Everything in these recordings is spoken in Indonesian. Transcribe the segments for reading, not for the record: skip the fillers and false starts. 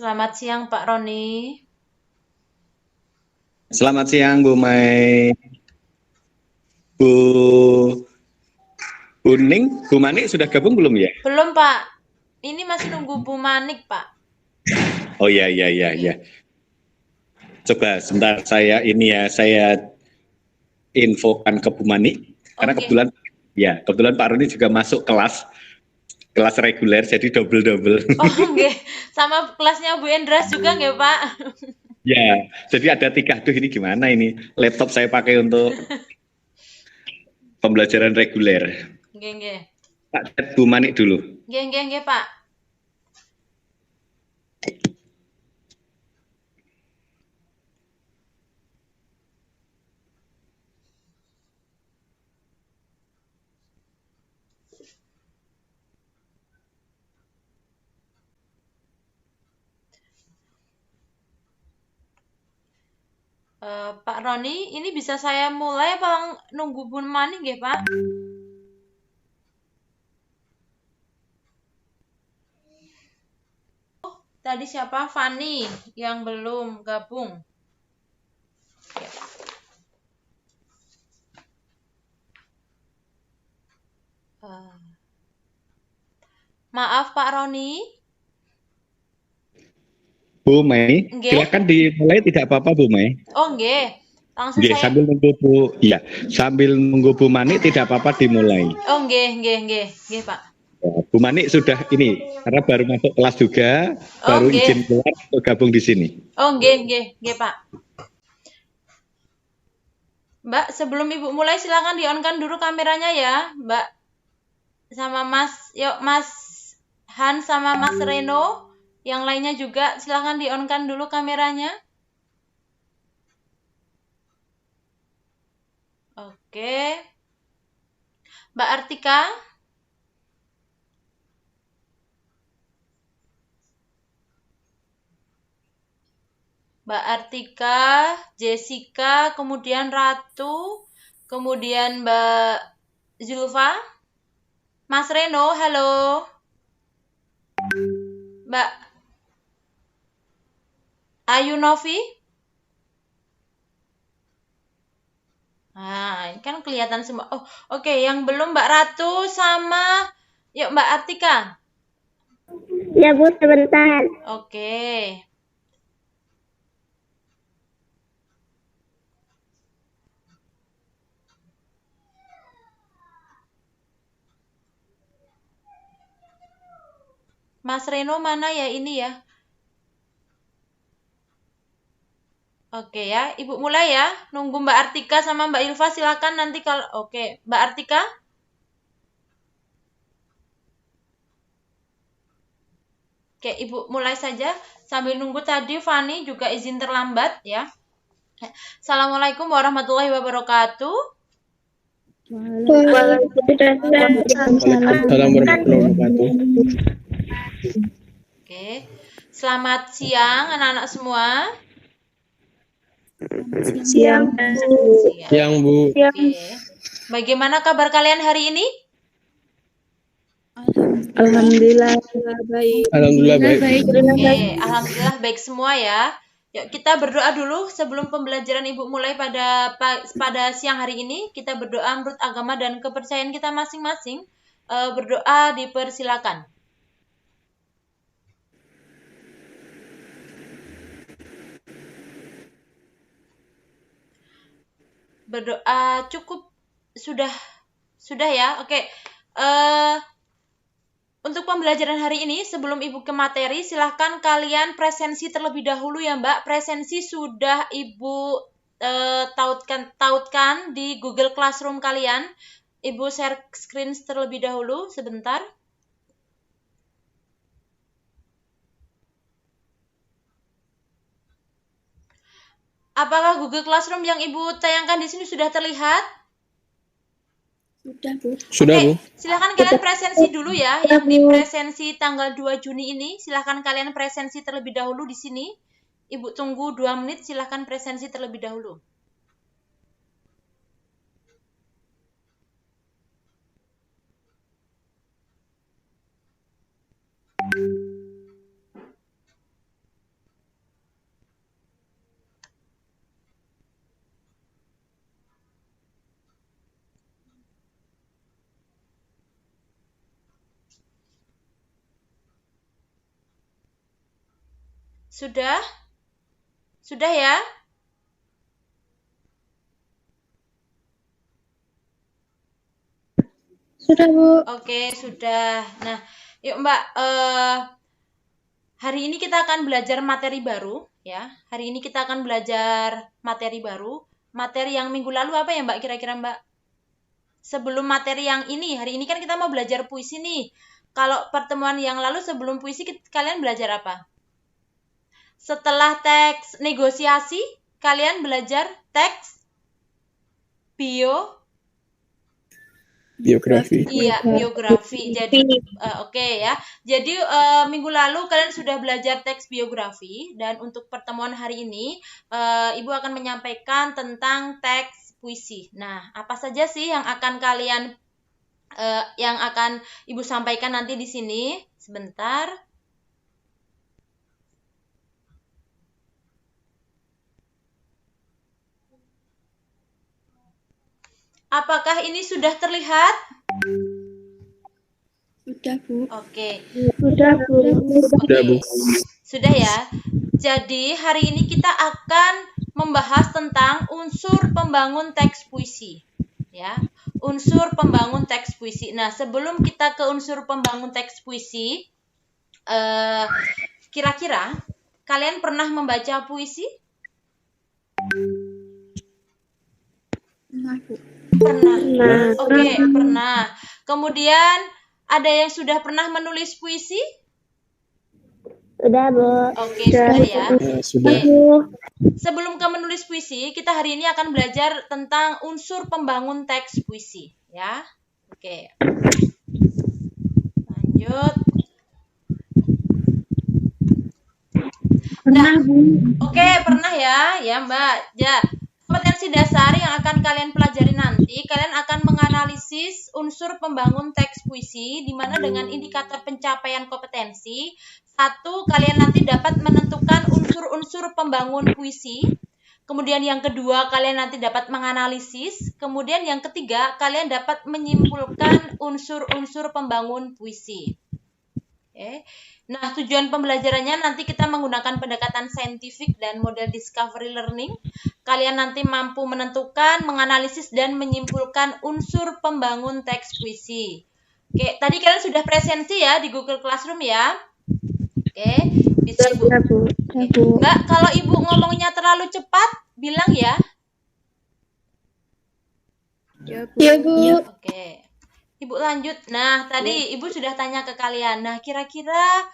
Selamat siang Pak Roni. Selamat siang Bu Mai, Bu Buning, Bu Manik sudah gabung belum ya? Belum Pak, ini masih nunggu Bu Manik Pak. Oh iya. Coba sebentar saya infokan ke Bu Manik karena Oke. kebetulan Pak Roni juga masuk kelas reguler jadi double. Oh nggih, sama kelasnya Bu Endras juga nggih Pak? Ya, jadi ada 3. Aduh ini gimana ini? Laptop saya pakai untuk pembelajaran reguler. Nggih. Pak chat Bu Manik dulu. Nggih Pak. Pak Roni, ini bisa saya mulai apa nunggu Bu Manik nggih Pak? Tadi siapa? Fani yang belum gabung. Maaf Pak Roni. Bu Mai, Nggih. silakan dimulai tidak apa-apa Bu Mai. Oh nggih. Langsung Nggih, saya. sambil nunggu Bu Manik tidak apa-apa dimulai. Oh nggih Pak. Ya, Bu Manik sudah ini karena baru masuk kelas juga, Oh baru nggih. izin keluar untuk gabung di sini. Oh nggih Pak. Mbak, sebelum Ibu mulai silakan di-on-kan dulu kameranya ya, Mbak. Sama Mas, yuk Mas Han sama Mas Reno. Yang lainnya juga silakan di-on-kan dulu kameranya. Oke. Mbak Artika. Mbak Artika, Jessica, kemudian Ratu, kemudian Mbak Zulfa. Mas Reno, halo. Mbak Ayu Novi. Nah, ini kan kelihatan semua. Oh, oke. Yang belum Mbak Ratu sama yuk Mbak Artika. Ya Bu, sebentar. Oke. Mas Reno mana ya ini ya? Oke ya, Ibu mulai ya. Nunggu Mbak Artika sama Mbak Ilva silakan nanti kalau oke, Mbak Artika. Oke, Ibu mulai saja sambil nunggu tadi Fani juga izin terlambat ya. Assalamualaikum warahmatullahi wabarakatuh. Waalaikumsalam warahmatullahi wabarakatuh. Oke. Selamat siang anak-anak semua. Siang. Siang Bu. Oke. Bagaimana kabar kalian hari ini? Alhamdulillah baik. Alhamdulillah baik. Oke, alhamdulillah baik semua ya. Yuk kita berdoa dulu sebelum pembelajaran Ibu mulai pada siang hari ini. Kita berdoa menurut agama dan kepercayaan kita masing-masing. Berdoa dipersilakan. Berdoa cukup sudah ya. Oke. Untuk pembelajaran hari ini, sebelum Ibu ke materi, silahkan kalian presensi terlebih dahulu ya Mbak. Presensi sudah Ibu tautkan di Google Classroom kalian. Ibu share screen terlebih dahulu sebentar. Apakah Google Classroom yang Ibu tayangkan di sini sudah terlihat? Sudah Bu. Sudah Bu. Silakan kalian presensi dulu ya. Yang di presensi tanggal 2 Juni ini, silakan kalian presensi terlebih dahulu di sini. Ibu tunggu 2 menit, silakan presensi terlebih dahulu. Sudah? Sudah ya? Sudah, Bu. Oke, sudah. Nah, yuk Mbak, hari ini kita akan belajar materi baru, ya. Hari ini kita akan belajar materi baru. Materi yang minggu lalu apa ya Mbak, kira-kira Mbak? Sebelum materi yang ini, hari ini kan kita mau belajar puisi nih. Kalau pertemuan yang lalu sebelum puisi, kalian belajar apa? Setelah teks negosiasi, kalian belajar teks biografi. Iya, biografi. Jadi, oke ya. Jadi, minggu lalu kalian sudah belajar teks biografi. Dan untuk pertemuan hari ini, Ibu akan menyampaikan tentang teks puisi. Nah, apa saja sih yang akan Ibu sampaikan nanti di sini? Sebentar. Apakah ini sudah terlihat? Sudah, Bu. Oke. Sudah, Bu. Sudah, Bu. Sudah ya. Jadi hari ini kita akan membahas tentang unsur pembangun teks puisi. Ya, unsur pembangun teks puisi. Nah, sebelum kita ke unsur pembangun teks puisi, kira-kira kalian pernah membaca puisi? Pernah, Bu. Pernah. Oke, pernah. Kemudian ada yang sudah pernah menulis puisi? Sudah, Bu. Oke, sudah ya. Sudah. Oke. Sebelum ke menulis puisi, kita hari ini akan belajar tentang unsur pembangun teks puisi, ya. Oke. Lanjut. Pernah, Bu. Oke, pernah ya, Mbak. Ya. Kompetensi dasar yang akan kalian pelajari nanti, kalian akan menganalisis unsur pembangun teks puisi, di mana dengan indikator pencapaian kompetensi, satu, kalian nanti dapat menentukan unsur-unsur pembangun puisi. Kemudian yang kedua, kalian nanti dapat menganalisis. Kemudian yang ketiga, kalian dapat menyimpulkan unsur-unsur pembangun puisi. Oke. Nah, tujuan pembelajarannya nanti kita menggunakan pendekatan saintifik dan model discovery learning. Kalian nanti mampu menentukan, menganalisis, dan menyimpulkan unsur pembangun teks puisi. Oke, tadi kalian sudah presensi ya di Google Classroom ya. Oke, bisa Ibu. Sudah, Bu. Oke. Mbak, kalau Ibu ngomongnya terlalu cepat, bilang ya. Ya, Bu. Oke. Ibu lanjut. Nah, tadi Ibu sudah tanya ke kalian. Nah, kira-kira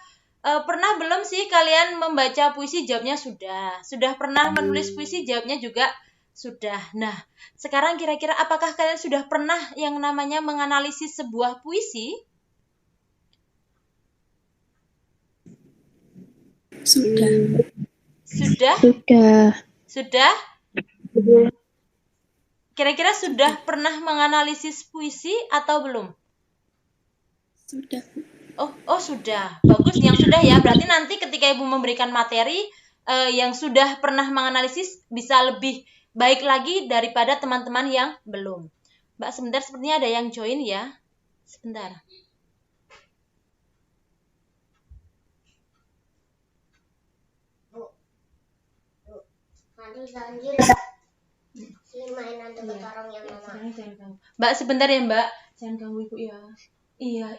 pernah belum sih kalian membaca puisi? Jawabnya sudah. Sudah pernah menulis puisi? Jawabnya juga sudah. Nah, sekarang kira-kira apakah kalian sudah pernah yang namanya menganalisis sebuah puisi? Sudah. Sudah? Sudah. Sudah? Kira-kira sudah pernah menganalisis puisi atau belum? Sudah, Bu. Oh sudah. Bagus yang sudah ya. Berarti nanti ketika Ibu memberikan materi yang sudah pernah menganalisis bisa lebih baik lagi daripada teman-teman yang belum. Mbak, sebentar sepertinya ada yang join ya. Sebentar. Mbak, sebentar ya Mbak. Jangan ganggu Ibu ya. Iya.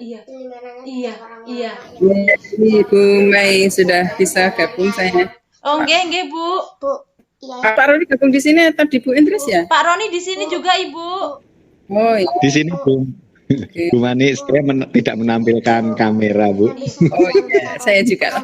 Ini Bu Mei sudah bisa gabung saya. Oh, nggih, Bu. Pak Roni gabung di sini atau di Bu Indris ya? Pak Roni di sini juga, Ibu. Oh iya. Di sini Bu. Oke. Bu Mani, saya tidak menampilkan kamera, Bu. Oh iya, saya juga.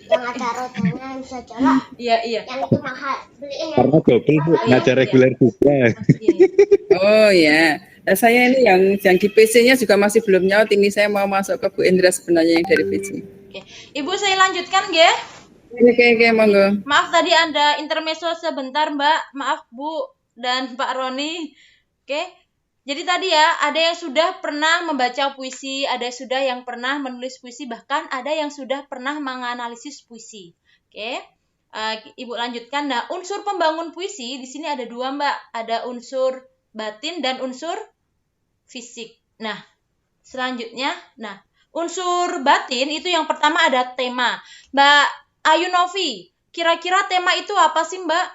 Yang ada rodanya yang bisa jalan, Iya. yang itu mahal. Beliin yang Karena double, Bu. Ngajar reguler juga. Iya. Oh ya. Nah, saya ini yang di PC-nya juga masih belum nyaut. Ini saya mau masuk ke Bu Indra sebenarnya yang dari PC. Oke. Ibu, saya lanjutkan, nggih. Oke, monggo. Maaf tadi ada intermezzo sebentar, Mbak. Maaf, Bu dan Pak Roni. Oke. Jadi tadi ya, ada yang sudah pernah membaca puisi, ada sudah yang pernah menulis puisi, bahkan ada yang sudah pernah menganalisis puisi. Oke. Ibu lanjutkan. Nah, unsur pembangun puisi di sini ada dua, Mbak. Ada unsur batin dan unsur fisik. Nah, selanjutnya, unsur batin itu yang pertama ada tema. Mbak Ayu Novi, kira-kira tema itu apa sih Mbak?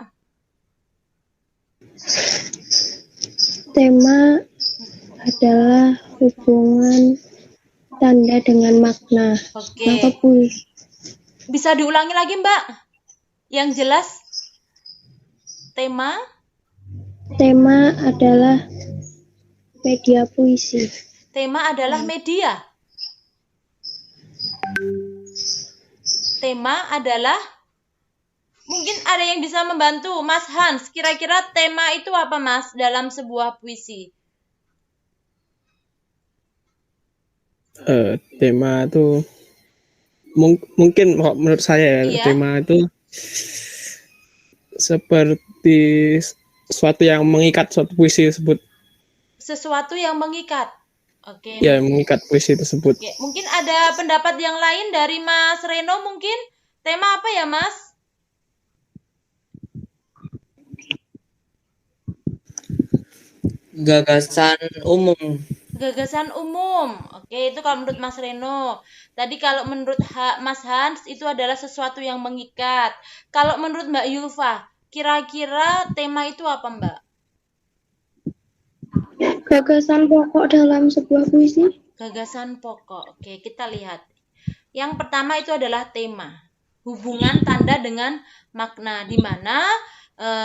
Tema adalah hubungan tanda dengan makna. Oke. Maka puisi. Bisa diulangi lagi Mbak? Yang jelas tema adalah media puisi. Tema adalah media. Tema adalah, mungkin ada yang bisa membantu. Mas Hans, kira-kira tema itu apa Mas dalam sebuah puisi? Tema itu mungkin menurut saya Iya. tema itu seperti sesuatu yang mengikat suatu puisi tersebut. Sesuatu yang mengikat. Oke. Ya, mengikat puisi tersebut. Oke, mungkin ada pendapat yang lain dari Mas Reno mungkin? Tema apa ya, Mas? Gagasan umum. Gagasan umum. Oke, itu kalau menurut Mas Reno. Tadi kalau menurut Mas Hans itu adalah sesuatu yang mengikat. Kalau menurut Mbak Yulfa, kira-kira tema itu apa, Mbak? Gagasan pokok dalam sebuah puisi. Gagasan pokok. Oke, kita lihat. Yang pertama itu adalah tema. Hubungan tanda dengan makna, di mana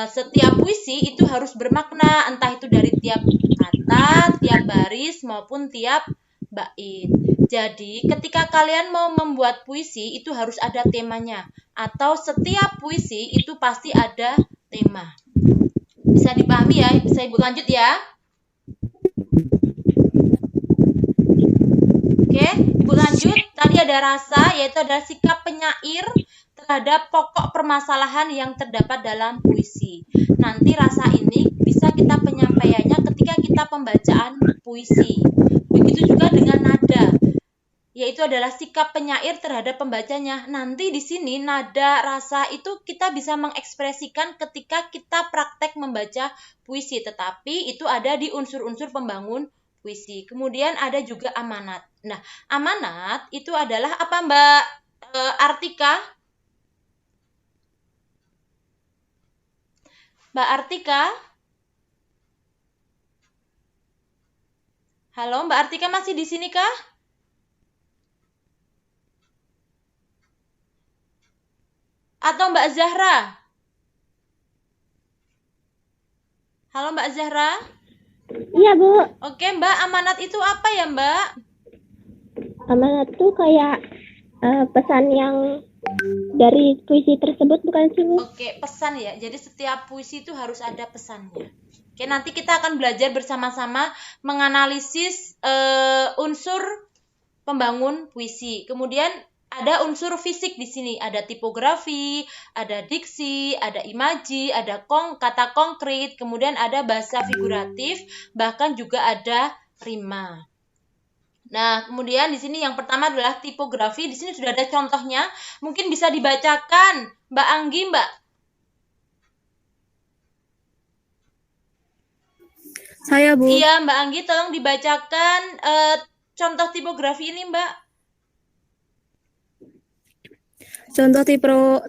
setiap puisi itu harus bermakna, entah itu dari tiap kata, tiap baris, maupun tiap bait. Jadi, ketika kalian mau membuat puisi, itu harus ada temanya. Atau setiap puisi itu pasti ada tema. Bisa dipahami ya? Bisa Ibu lanjut ya? Oke, Ibu lanjut. Tadi ada rasa, yaitu adalah sikap penyair terhadap pokok permasalahan yang terdapat dalam puisi. Nanti rasa ini bisa kita penyampaiannya ketika kita pembacaan puisi. Begitu juga dengan nada, yaitu adalah sikap penyair terhadap pembacanya. Nanti di sini nada rasa itu kita bisa mengekspresikan ketika kita praktek membaca puisi, tetapi itu ada di unsur-unsur pembangun puisi. Kemudian ada juga amanat. Nah, amanat itu adalah apa Mbak Artika? Mbak Artika? Halo, Mbak Artika masih di sini kah? Atau Mbak Zahra? Halo Mbak Zahra? Iya, Bu. Oke Mbak, amanat itu apa ya Mbak? Amanat tuh kayak pesan yang dari puisi tersebut, bukan sih, Bu? Oke, pesan ya. Jadi setiap puisi itu harus ada pesannya. Oke, nanti kita akan belajar bersama-sama menganalisis unsur pembangun puisi. Kemudian ada unsur fisik di sini, ada tipografi, ada diksi, ada imaji, ada kata konkret, kemudian ada bahasa figuratif, bahkan juga ada rima. Nah, kemudian di sini yang pertama adalah tipografi. Di sini sudah ada contohnya. Mungkin bisa dibacakan, Mbak Anggi, Mbak. Saya, Bu. Iya, Mbak Anggi, tolong dibacakan contoh tipografi ini, Mbak. Contoh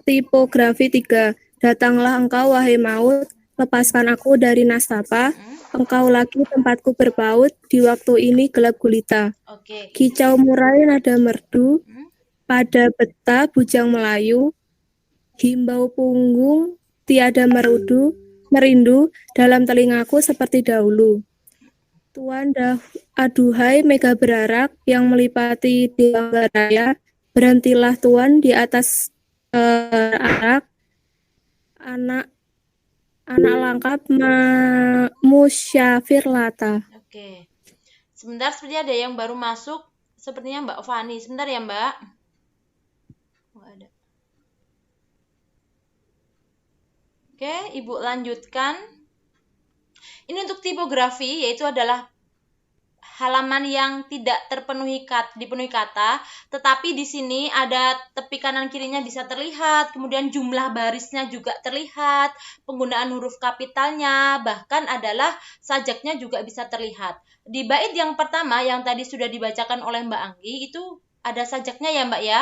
tipografi 3. Datanglah engkau, wahai maut, lepaskan aku dari nastapa. Engkau lagi tempatku berpaut, di waktu ini gelap gulita. Oke. Kicau murai nada merdu, pada beta bujang Melayu, himbau punggung tiada merindu dalam telingaku seperti dahulu. Tuan aduhai mega berarak yang melipati di raya, berhentilah Tuan di atas arak, anak langkap musyafir lata. Oke. Sebentar, sepertinya ada yang baru masuk. Sepertinya Mbak Fani. Sebentar ya, Mbak. Oh, ada. Oke, Ibu lanjutkan. Ini untuk tipografi, yaitu adalah halaman yang tidak dipenuhi kata, tetapi di sini ada tepi kanan kirinya bisa terlihat, kemudian jumlah barisnya juga terlihat, penggunaan huruf kapitalnya, bahkan adalah sajaknya juga bisa terlihat. Di bait yang pertama yang tadi sudah dibacakan oleh Mbak Anggi, itu ada sajaknya ya Mbak ya?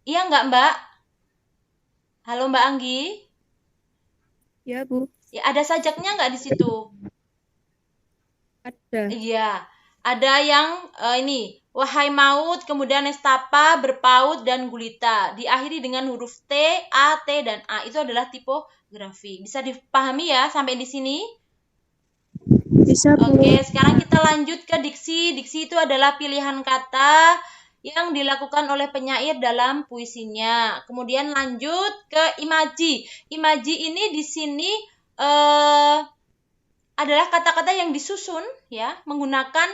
Iya nggak, Mbak? Halo Mbak Anggi? Ya, Bu. Ya, ada sajaknya nggak di situ? Ada. Iya, ada yang ini, wahai maut, kemudian nestapa, berpaut, dan gulita. Diakhiri dengan huruf T, A, T, dan A. Itu adalah tipografi. Bisa dipahami ya sampai di sini? Bisa, Bu. Oke, sekarang kita lanjut ke diksi. Diksi itu adalah pilihan kata yang dilakukan oleh penyair dalam puisinya. Kemudian lanjut ke imaji. Imaji ini di sini adalah kata-kata yang disusun ya menggunakan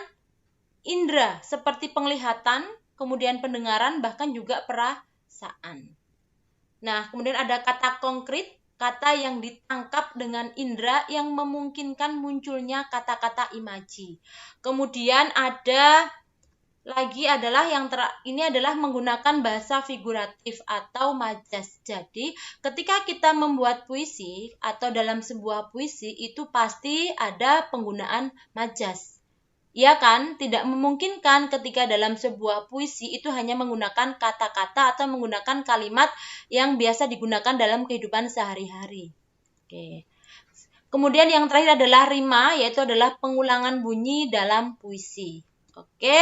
indera seperti penglihatan, kemudian pendengaran, bahkan juga perasaan. Nah, kemudian ada kata konkret, kata yang ditangkap dengan indera yang memungkinkan munculnya kata-kata imaji. Kemudian ada lagi adalah ini adalah menggunakan bahasa figuratif atau majas. Jadi, ketika kita membuat puisi atau dalam sebuah puisi itu pasti ada penggunaan majas. Iya kan? Tidak memungkinkan ketika dalam sebuah puisi itu hanya menggunakan kata-kata atau menggunakan kalimat yang biasa digunakan dalam kehidupan sehari-hari. Oke. Kemudian yang terakhir adalah rima, yaitu adalah pengulangan bunyi dalam puisi. Oke.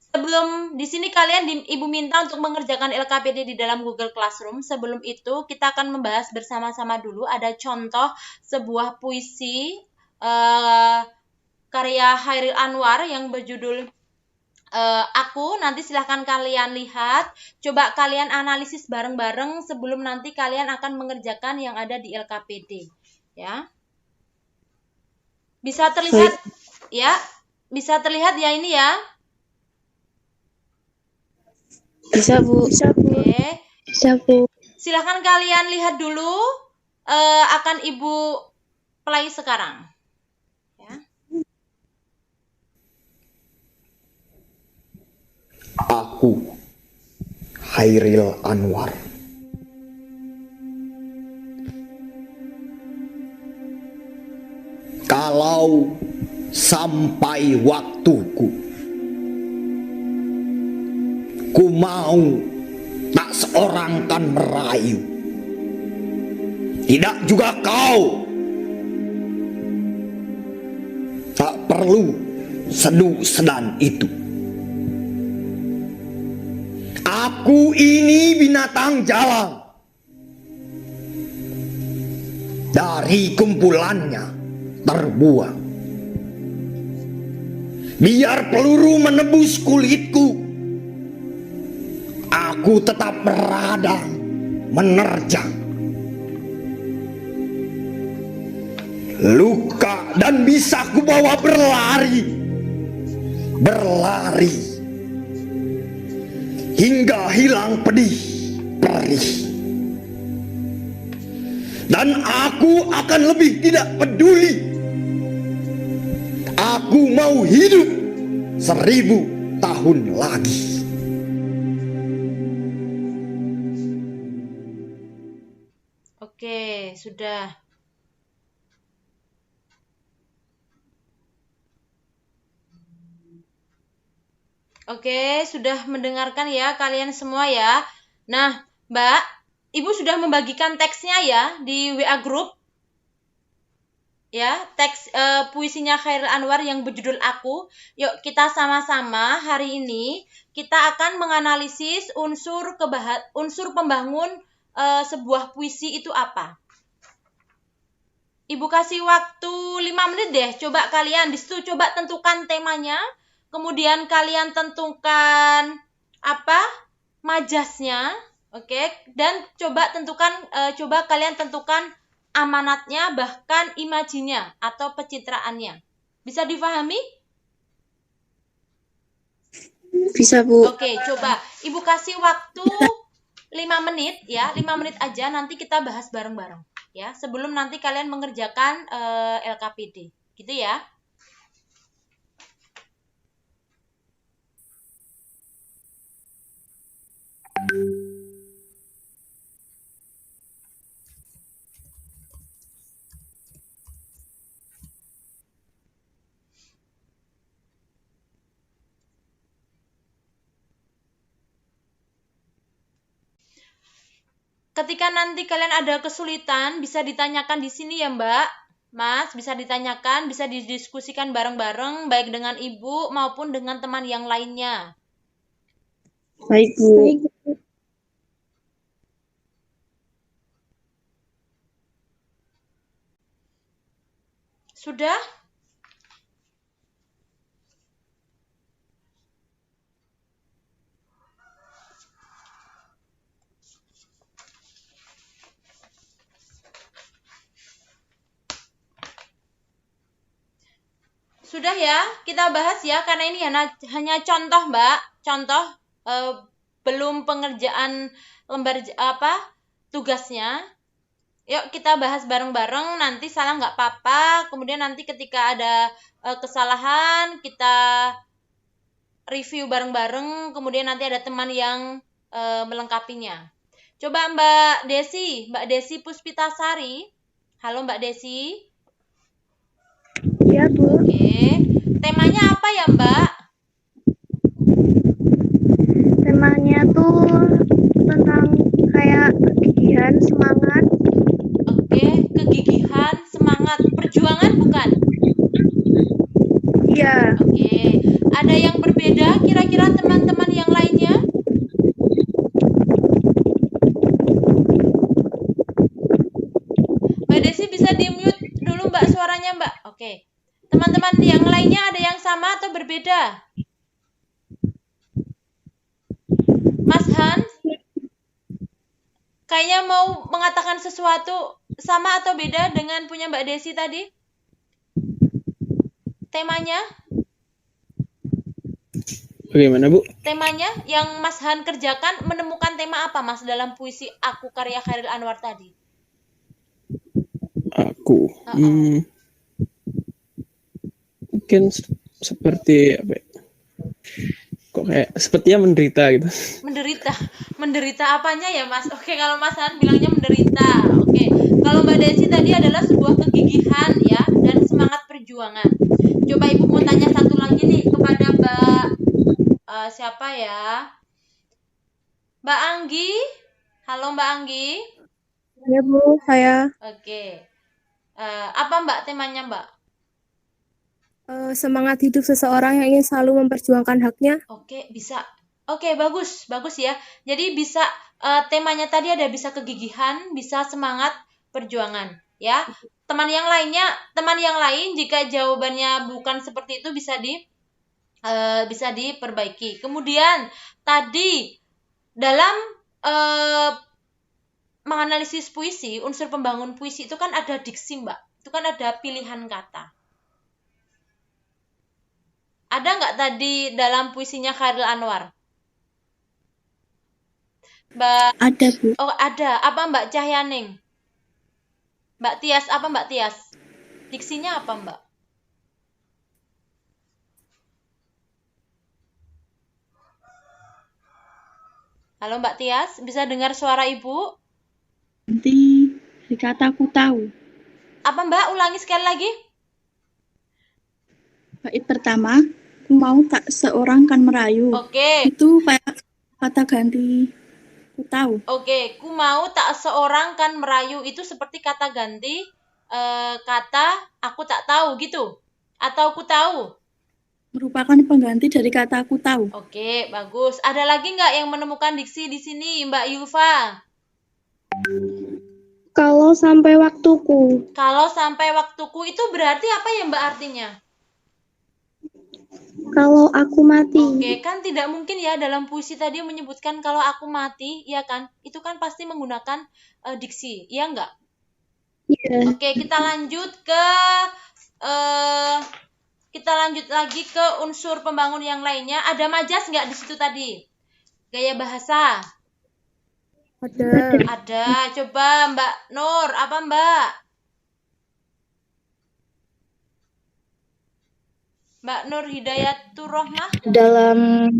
Sebelum di sini kalian Ibu minta untuk mengerjakan LKPD di dalam Google Classroom. Sebelum itu kita akan membahas bersama-sama dulu ada contoh sebuah puisi karya Chairil Anwar yang berjudul Aku. Nanti silahkan kalian lihat. Coba kalian analisis bareng-bareng sebelum nanti kalian akan mengerjakan yang ada di LKPD. Ya. Bisa terlihat ya? Bisa terlihat ya ini ya? Bisa, Bu. Bisa, Bu. Oke. Bisa, Bu. Silahkan kalian lihat dulu. Akan Ibu play sekarang. Ya. Aku, Chairil Anwar. Kalau sampai waktuku, ku mau tak seorang kan merayu, tidak juga kau. Tak perlu sedu sedan itu. Aku ini binatang jalang. Dari kumpulannya terbuang. Biar peluru menebus kulitku, aku tetap meradang, menerjang. Luka dan bisa ku bawa berlari, berlari, hingga hilang pedih, perih. Dan aku akan lebih tidak peduli. Aku mau hidup 1000 tahun lagi. Oke, sudah. Oke, sudah mendengarkan ya kalian semua ya. Nah, Mbak, Ibu sudah membagikan teksnya ya di WA Group. Ya, teks puisinya Chairil Anwar yang berjudul Aku. Yuk kita sama-sama hari ini kita akan menganalisis unsur pembangun sebuah puisi itu apa. Ibu kasih waktu 5 menit deh. Coba kalian di situ coba tentukan temanya. Kemudian kalian tentukan apa? Majasnya, oke? Dan coba kalian tentukan amanatnya, bahkan imajinya atau pencitraannya. Bisa difahami? Bisa, Bu. Oke, coba Ibu kasih waktu 5 menit ya, 5 menit aja nanti kita bahas bareng-bareng ya, sebelum nanti kalian mengerjakan LKPD. Gitu ya. ketika nanti kalian ada kesulitan bisa ditanyakan di sini ya Mbak, Mas, bisa ditanyakan, bisa didiskusikan bareng-bareng baik dengan Ibu maupun dengan teman yang lainnya. Baik, Bu. Sudah? Sudah ya, kita bahas ya, karena ini hanya contoh Mbak, contoh belum pengerjaan lembar tugasnya. Yuk kita bahas bareng-bareng, nanti salah nggak apa-apa, kemudian nanti ketika ada kesalahan kita review bareng-bareng, kemudian nanti ada teman yang melengkapinya. Coba Mbak Desi Puspitasari. Halo Mbak Desi. Iya, Bu. Oke, temanya apa ya Mbak? Temanya tuh tentang kayak kegigihan, semangat. Oke, kegigihan, semangat, perjuangan bukan? Iya. Oke, ada yang berbeda kira-kira teman-teman yang lainnya? Mbak Desi bisa di-mute dulu Mbak suaranya Mbak. Oke. Teman-teman yang lainnya ada yang sama atau berbeda? Mas Hans? Kayaknya mau mengatakan sesuatu sama atau beda dengan punya Mbak Desi tadi? Temanya? Bagaimana, Bu? Temanya yang Mas Han kerjakan menemukan tema apa Mas dalam puisi Aku karya Chairil Anwar tadi? Aku. Mungkin seperti apa ya? Kok kayak sepertinya menderita gitu. Menderita apanya ya Mas? Oke, kalau Mas Han bilangnya menderita. Oke, kalau Mbak Desi tadi adalah sebuah kegigihan ya dan semangat perjuangan. Coba Ibu mau tanya satu lagi nih kepada Mbak siapa ya? Mbak Anggi. Halo Mbak Anggi. Ya Bu, saya Oke. Apa Mbak temanya Mbak? semangat hidup seseorang yang ingin selalu memperjuangkan haknya. Oke, bisa. Oke, bagus ya. Jadi bisa temanya tadi ada bisa kegigihan, bisa semangat perjuangan, ya. Teman yang lain jika jawabannya bukan seperti itu bisa diperbaiki. Kemudian tadi dalam menganalisis puisi, unsur pembangun puisi itu kan ada diksi, Mbak. Itu kan ada pilihan kata. Ada nggak tadi dalam puisinya Chairil Anwar? Mbak? Ada, Bu. Oh, ada. Apa Mbak Cahyaning? Mbak Tias, apa Mbak Tias? Diksinya apa, Mbak? Halo Mbak Tias, bisa dengar suara Ibu? Nanti dikata aku tahu. Apa Mbak? Ulangi sekali lagi. Bait pertama, aku mau tak seorang kan merayu. Oke. Itu kayak kata ganti ku tahu. Oke, ku mau tak seorang kan merayu itu seperti kata ganti kata aku tak tahu gitu. Atau ku tahu. Merupakan pengganti dari kata aku tahu. Oke, bagus. Ada lagi nggak yang menemukan diksi di sini, Mbak Yulfa? Kalau sampai waktuku. Kalau sampai waktuku itu berarti apa ya Mbak artinya? Kalau aku mati. Oke, kan tidak mungkin ya dalam puisi tadi menyebutkan kalau aku mati, ya kan? Itu kan pasti menggunakan diksi, iya nggak? Iya. Oke, kita lanjut lagi ke unsur pembangun yang lainnya. Ada majas nggak di situ tadi? Gaya bahasa? Ada. Coba Mbak Nur, apa Mbak? Mbak Nur Hidayatur Rohmah? Dalam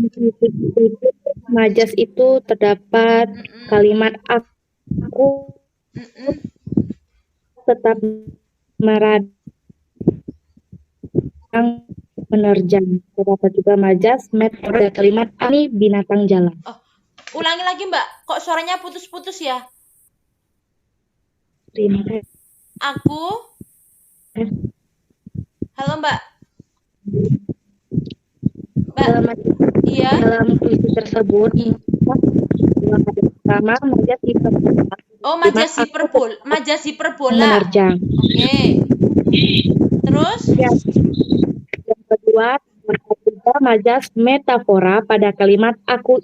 majas itu terdapat kalimat aku tetap meradang menerjang. Terdapat juga majas ada kalimat ini binatang jalan. Oh, ulangi lagi Mbak. Kok suaranya putus-putus ya? Terima kasih. Aku, halo Mbak. Mbak, iya. Dalam puisi tersebut, pertama majas hiperbola. Oh, majas hiperbola. Menerjang. Oke. Terus? Yang kedua, majas metafora pada kalimat aku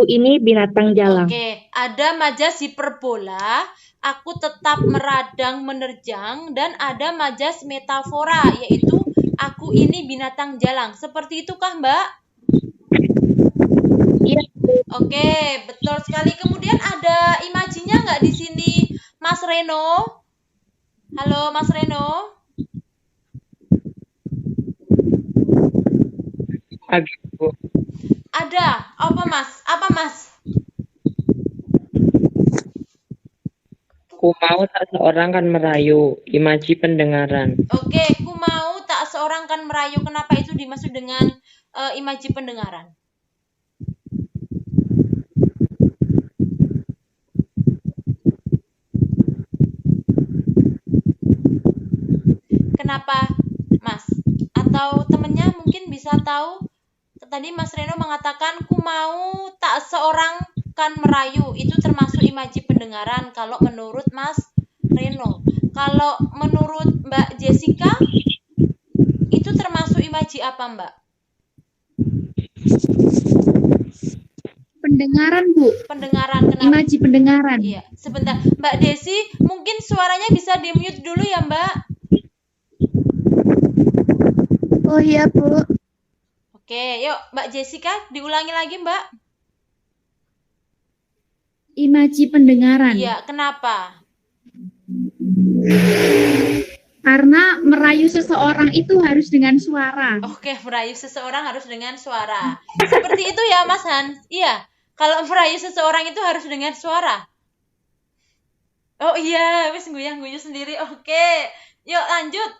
ini binatang jalang. Oke, ada majas hiperbola, aku tetap meradang menerjang, dan ada majas metafora, yaitu aku ini binatang jalang. Seperti itukah, Mbak? Iya. Oke, betul sekali. Kemudian ada imajinya nggak di sini, Mas Reno? Halo, Mas Reno. Ada. Apa, Mas? Ku mau tak seorang kan merayu, imaji pendengaran. Oke, ku mau tak seorang kan merayu. Kenapa itu dimaksud dengan imaji pendengaran? Kenapa, Mas? Atau temennya mungkin bisa tahu? Tadi Mas Reno mengatakan ku mau tak seorang kan merayu. Itu termasuk imaji pendengaran kalau menurut Mas Reno. Kalau menurut Mbak Jessica, itu termasuk imaji apa, Mbak? Pendengaran, Bu. Pendengaran. Kenapa? Imaji pendengaran. Iya, sebentar. Mbak Desi, mungkin suaranya bisa di-mute dulu ya, Mbak? Oh iya, Bu. Oke, yuk Mbak Jessica, diulangi lagi, Mbak. Imaji pendengaran. Iya, kenapa? Karena merayu seseorang itu harus dengan suara. Oke, merayu seseorang harus dengan suara. Seperti itu ya, Mas Hans? Iya, kalau merayu seseorang itu harus dengan suara. Oh iya, wis guyang-guyu sendiri. Oke, yuk lanjut.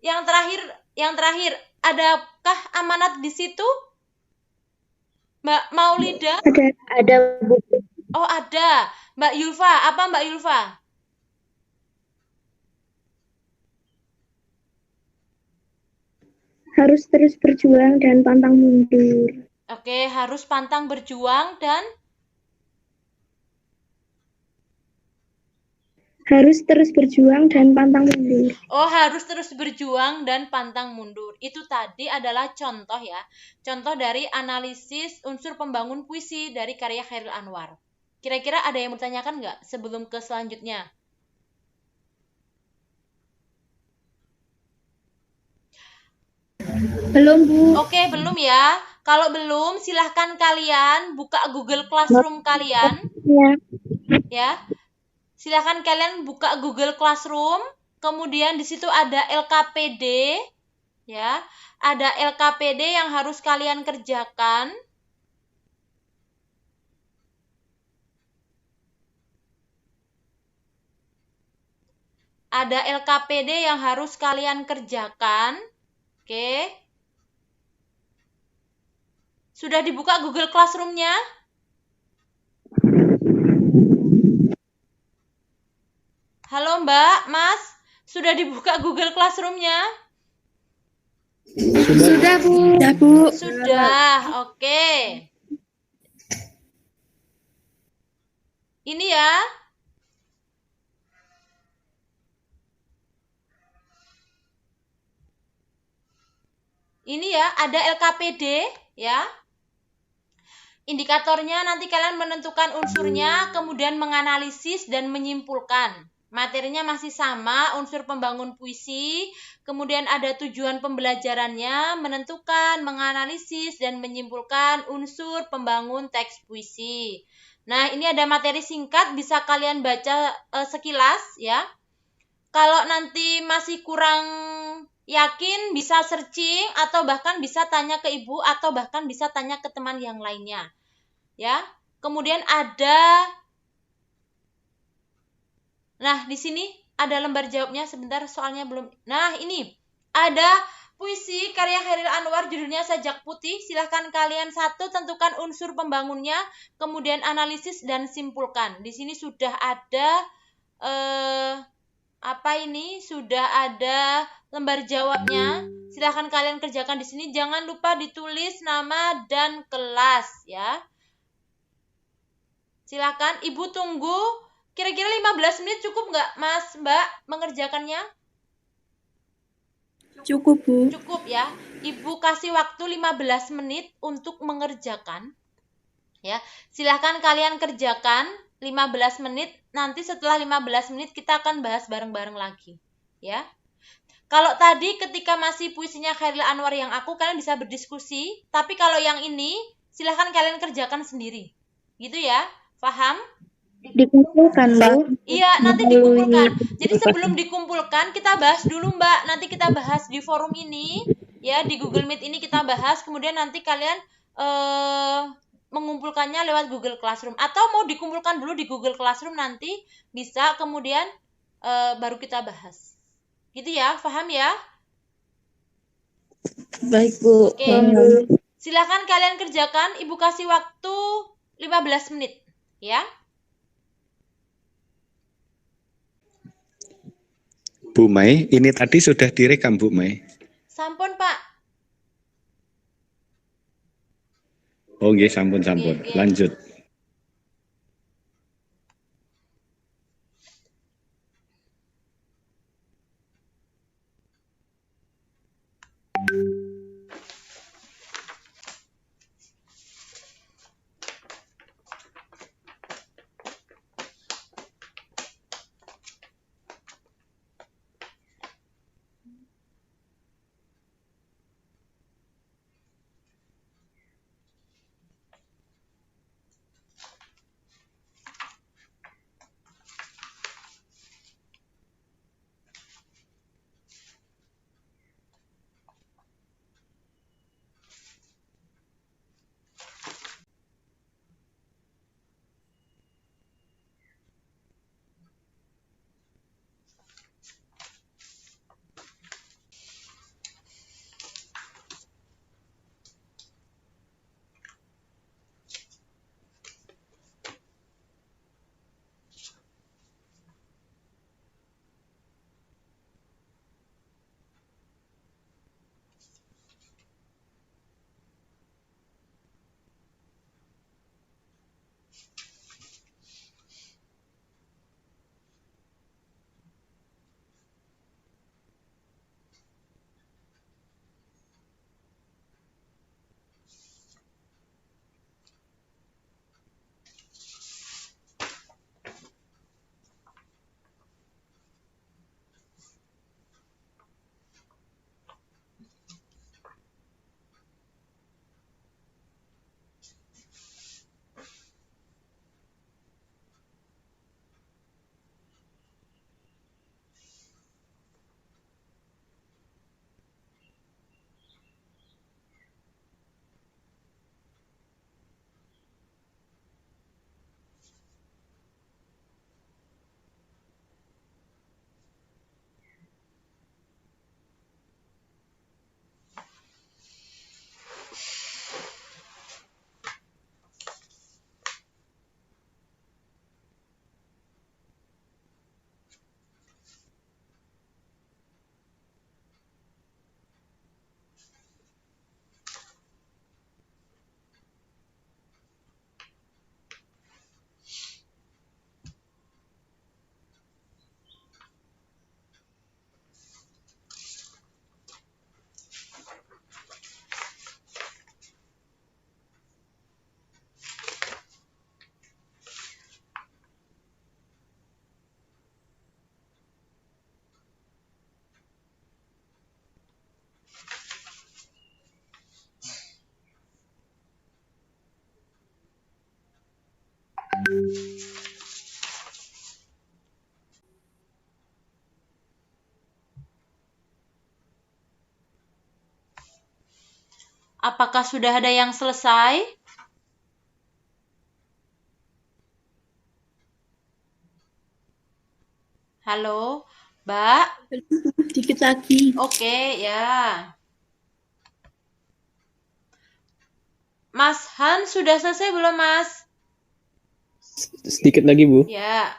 Yang terakhir, adakah amanat di situ? Mbak Maulida? Ada buku. Oh, ada. Mbak Yulfa, apa Mbak Yulfa? Harus terus berjuang dan pantang mundur. Oke, harus pantang berjuang dan Harus terus berjuang dan pantang mundur. Oh, harus terus berjuang dan pantang mundur. Itu tadi adalah contoh ya. Contoh dari analisis unsur pembangun puisi dari karya Chairil Anwar. Kira-kira ada yang bertanyakan nggak sebelum ke selanjutnya? Belum, Bu. Oke, belum ya. Kalau belum, silahkan kalian buka Google Classroom kalian. Ya. Silahkan kalian buka Google Classroom. Kemudian di situ ada LKPD. Ya. Ada LKPD yang harus kalian kerjakan. Ada LKPD yang harus kalian kerjakan. Oke. Sudah dibuka Google Classroom-nya? Halo Mbak, Mas, sudah dibuka Google Classroom-nya? Sudah, Bu. Sudah, Bu. Sudah, oke. Ini ya. Ini ya, ada LKPD ya. Indikatornya nanti kalian menentukan unsurnya, kemudian menganalisis dan menyimpulkan. Materinya masih sama, unsur pembangun puisi, kemudian ada tujuan pembelajarannya, menentukan, menganalisis, dan menyimpulkan unsur pembangun teks puisi. Nah, ini ada materi singkat, bisa kalian baca sekilas ya. Kalau nanti masih kurang yakin, bisa searching, atau bahkan bisa tanya ke ibu, atau bahkan bisa tanya ke teman yang lainnya. Ya, kemudian ada... Nah, di sini ada lembar jawabnya, sebentar soalnya belum. Nah, ini ada puisi karya Chairil Anwar judulnya Sajak Putih. Silahkan kalian satu tentukan unsur pembangunnya, kemudian analisis dan simpulkan. Di sini sudah ada apa ini sudah ada lembar jawabnya. Silahkan kalian kerjakan di sini. Jangan lupa ditulis nama dan kelas ya. Silakan Ibu tunggu. Kira-kira 15 menit cukup nggak Mas Mbak mengerjakannya? Cukup, Bu. Cukup ya. Ibu kasih waktu 15 menit untuk mengerjakan. Ya, silahkan kalian kerjakan 15 menit. Nanti setelah 15 menit kita akan bahas bareng-bareng lagi. Ya. Kalau tadi ketika masih puisinya Khairil Anwar yang kalian bisa berdiskusi. Tapi kalau yang ini, silahkan kalian kerjakan sendiri. Gitu ya. Paham? Dikumpulkan, Bu. Iya, nanti dikumpulkan. Jadi sebelum dikumpulkan, kita bahas dulu, Mbak. Nanti kita bahas di forum ini, ya, di Google Meet ini kita bahas. Kemudian nanti kalian mengumpulkannya lewat Google Classroom. Atau mau dikumpulkan dulu di Google Classroom nanti bisa, kemudian baru kita bahas. Gitu ya, paham ya? Baik, Bu. Oke. Silakan kalian kerjakan. Ibu kasih waktu 15 menit, ya. Bu Mai, ini tadi sudah direkam Bu Mai. Sampun, Pak. Oh nggih, sampun. Lanjut. Apakah sudah ada yang selesai? Halo, Mbak? Dikit lagi. Oke, ya. Mas Han sudah selesai belum, Mas? Sedikit lagi, Bu. Ya.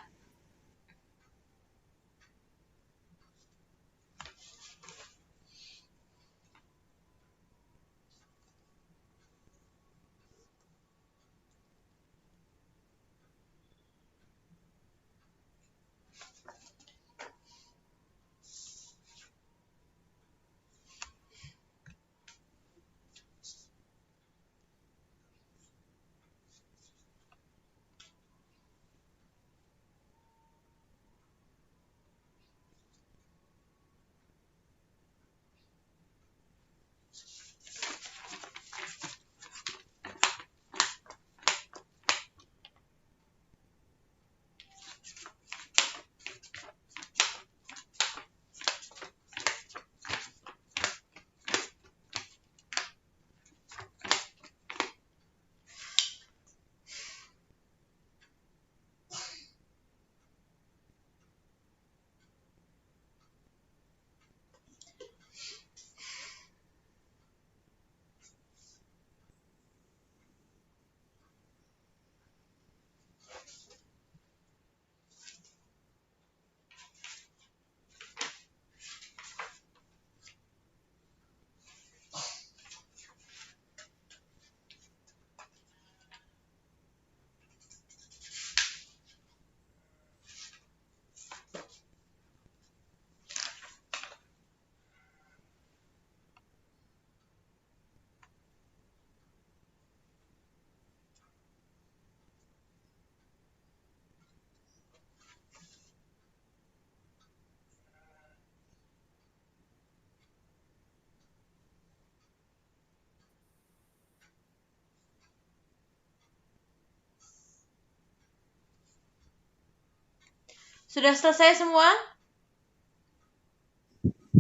Sudah selesai semua?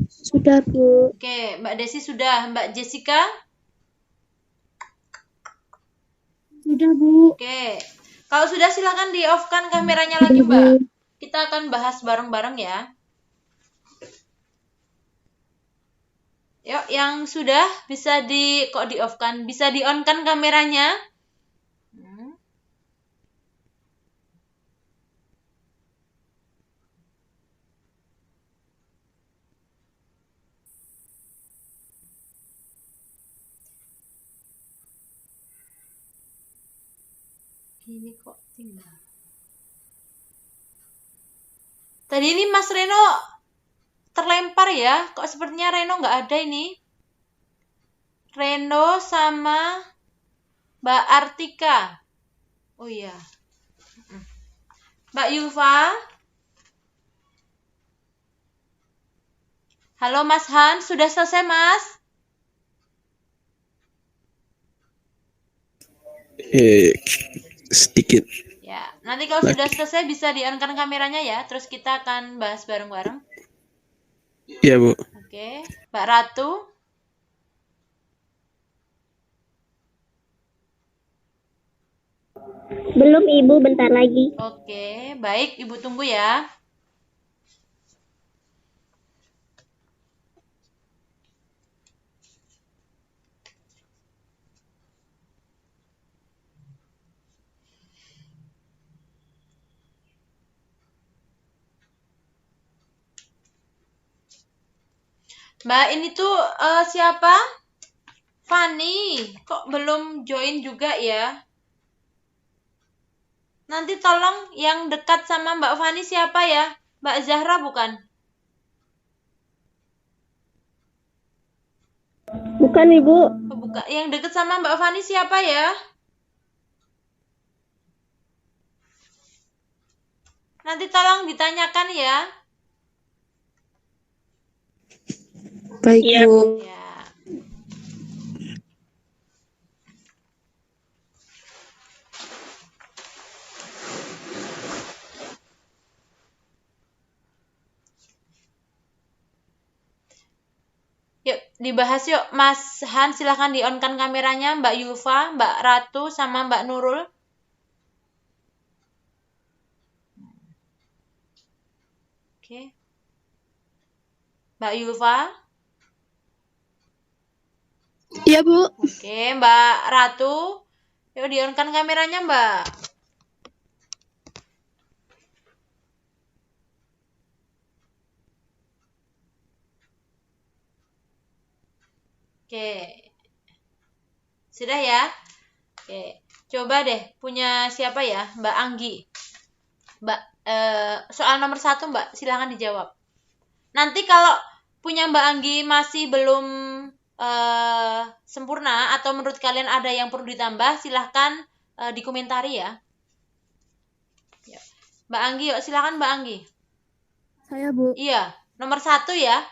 Sudah, Bu. Oke, Mbak Desi sudah. Mbak Jessica? Sudah, Bu. Oke. Kalau sudah silakan di-off-kan kameranya lagi, Mbak. Kita akan bahas bareng-bareng ya. Yuk, yang sudah bisa di-off-kan, bisa di-on-kan kameranya. Ini kok tinggal. Tadi ini Mas Reno terlempar ya. Kok sepertinya Reno nggak ada ini. Reno sama Mbak Artika. Oh iya. Mbak Yulfa. Halo Mas Han, sudah selesai Mas? Sedikit. Ya, nanti kalau sudah selesai bisa di-on-kan kameranya ya. Terus kita akan bahas bareng-bareng. Iya, Bu. Oke, Mbak Ratu. Belum, Ibu, bentar lagi. Oke, baik. Ibu tunggu ya. Mbak, ini tuh siapa? Fanny. Kok belum join juga ya? Nanti tolong yang dekat sama Mbak Fanny siapa ya? Mbak Zahra bukan? Bukan, Ibu. Oh, bukan. Yang dekat sama Mbak Fanny siapa ya? Nanti tolong ditanyakan ya. Baik, Bu. Ya. Yuk, dibahas yuk. Mas Han, silahkan di-on-kan kameranya. Mbak Yulfa, Mbak Ratu, sama Mbak Nurul. Oke. Mbak Yulfa. Iya, Bu. Oke, Mbak Ratu. Yuk, di-on-kan kameranya, Mbak. Oke. Sudah ya? Oke. Coba deh, punya siapa ya? Mbak Anggi. Mbak, soal nomor 1, Mbak. Silahkan dijawab. Nanti kalau punya Mbak Anggi masih belum sempurna atau menurut kalian ada yang perlu ditambah, silahkan dikomentari ya. Mbak Anggi, yuk silahkan Mbak Anggi. Saya, Bu. Iya, nomor 1 ya.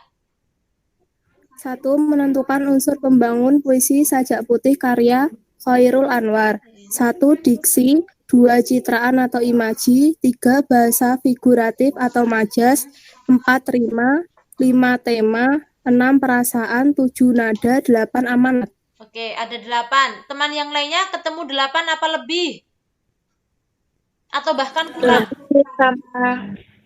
1. Menentukan unsur pembangun puisi Sajak Putih karya Khairul Anwar. 1. Diksi. 2. Citraan atau imaji. 3. Bahasa figuratif atau majas. 4. Rima. 5. Tema. 6. Perasaan. 7. Nada. 8. Amanat. Oke, ada 8. Teman yang lainnya ketemu 8 apa lebih? Atau bahkan kurang?